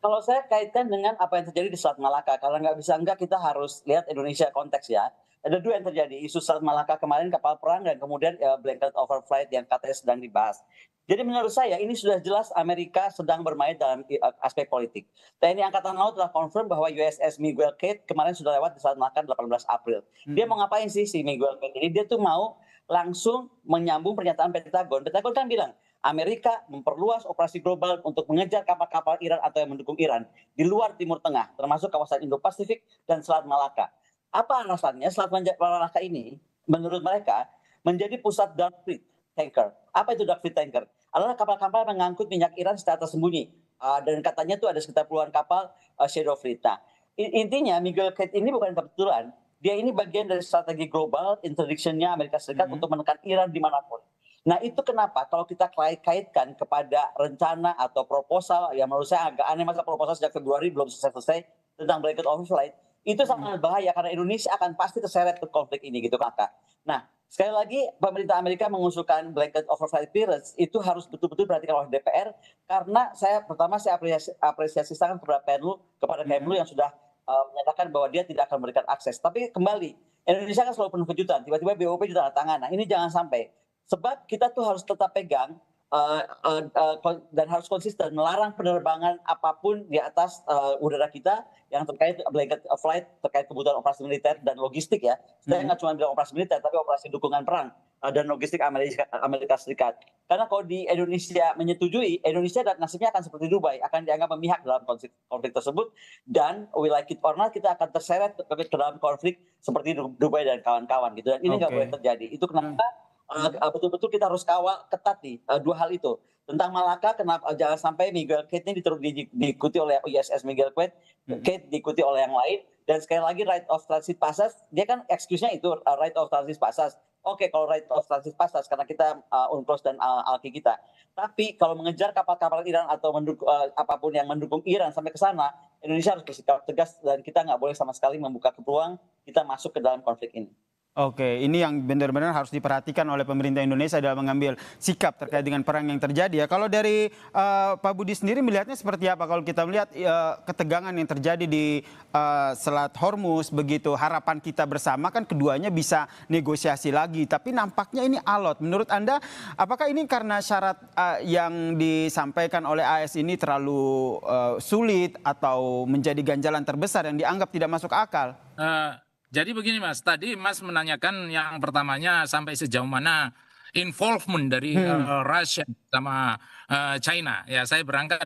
Kalau saya kaitkan dengan apa yang terjadi di Selat Malaka, kalau nggak bisa enggak kita harus lihat Indonesia konteks ya. Ada 2 yang terjadi, isu Selat Malaka kemarin kapal perang dan kemudian, blanket overflight yang katanya sedang dibahas. Jadi menurut saya ini sudah jelas Amerika sedang bermain dalam aspek politik. TNI Angkatan Laut telah confirm bahwa USS Miguel Kate kemarin sudah lewat di Selat Malaka 18 April. Dia mau Mhm. ngapain sih si Miguel Kate ini? Dia tuh mau langsung menyambung pernyataan Pentagon. Pentagon kan bilang, Amerika memperluas operasi global untuk mengejar kapal-kapal Iran atau yang mendukung Iran di luar Timur Tengah, termasuk kawasan Indo-Pasifik dan Selat Malaka. Apa alasannya? Selat Malaka ini, menurut mereka, menjadi pusat dark fleet tanker. Apa itu dark fleet tanker? Adalah kapal-kapal mengangkut minyak Iran secara tersembunyi. Dan katanya tuh ada sekitar puluhan kapal shadow fleet. Nah, intinya Miguel Kate ini bukan kebetulan, dia ini bagian dari strategi global interdiction-nya Amerika Serikat Mhm. untuk menekan Iran dimanapun. Nah itu kenapa kalau kita kaitkan kepada rencana atau proposal yang menurut saya agak aneh, masa proposal sejak Februari belum selesai-selesai tentang blanket overflight, itu Mhm. sangat bahaya karena Indonesia akan pasti terseret ke konflik ini gitu Kakak. Nah sekali lagi pemerintah Amerika mengusulkan blanket overflight periods itu harus betul-betul diperhatikan oleh DPR karena saya apresiasi sangat kepada Kemlu Mhm. yang sudah menyatakan bahwa dia tidak akan memberikan akses. Tapi kembali Indonesia kan selalu penuh kejutan, tiba-tiba BOP juga tanda tangan. Nah ini jangan sampai. Sebab kita tuh harus tetap pegang dan harus konsisten melarang penerbangan apapun di atas udara kita yang terkait blanket flight terkait kebutuhan operasi militer dan logistik ya. Saya Mhm. nggak cuma bilang operasi militer tapi operasi dukungan perang dan logistik Amerika Serikat. Karena kalau di Indonesia menyetujui, Indonesia dan nasibnya akan seperti Dubai, akan dianggap memihak dalam konflik tersebut dan we like it or not kita akan terseret ke dalam konflik seperti Dubai dan kawan-kawan gitu. Dan ini nggak boleh Oke. terjadi. Itu Mhm. kenapa betul-betul kita harus kawal ketat nih, 2 hal itu. Tentang Malaka kenapa jangan sampai Miguel Kate ini diikuti oleh USS Miguel Mhm. Kate diikuti oleh yang lain dan sekali lagi right of transit passage dia kan excuse-nya itu right of transit passage. Oke, kalau right of transit passage karena kita UNCLOS dan ALKI kita. Tapi kalau mengejar kapal-kapal Iran atau apapun yang mendukung Iran sampai ke sana, Indonesia harus bersikap tegas dan kita nggak boleh sama sekali membuka peluang kita masuk ke dalam konflik ini. Oke, ini yang benar-benar harus diperhatikan oleh pemerintah Indonesia dalam mengambil sikap terkait dengan perang yang terjadi ya. Kalau dari Pak Budi sendiri melihatnya seperti apa? Kalau kita melihat ketegangan yang terjadi di Selat Hormuz, begitu harapan kita bersama kan keduanya bisa negosiasi lagi. Tapi nampaknya ini alot. Menurut Anda, apakah ini karena syarat yang disampaikan oleh AS ini terlalu sulit atau menjadi ganjalan terbesar yang dianggap tidak masuk akal? Jadi begini Mas, tadi Mas menanyakan yang pertamanya sampai sejauh mana involvement dari Hmm. Russia sama China. Ya, saya berangkat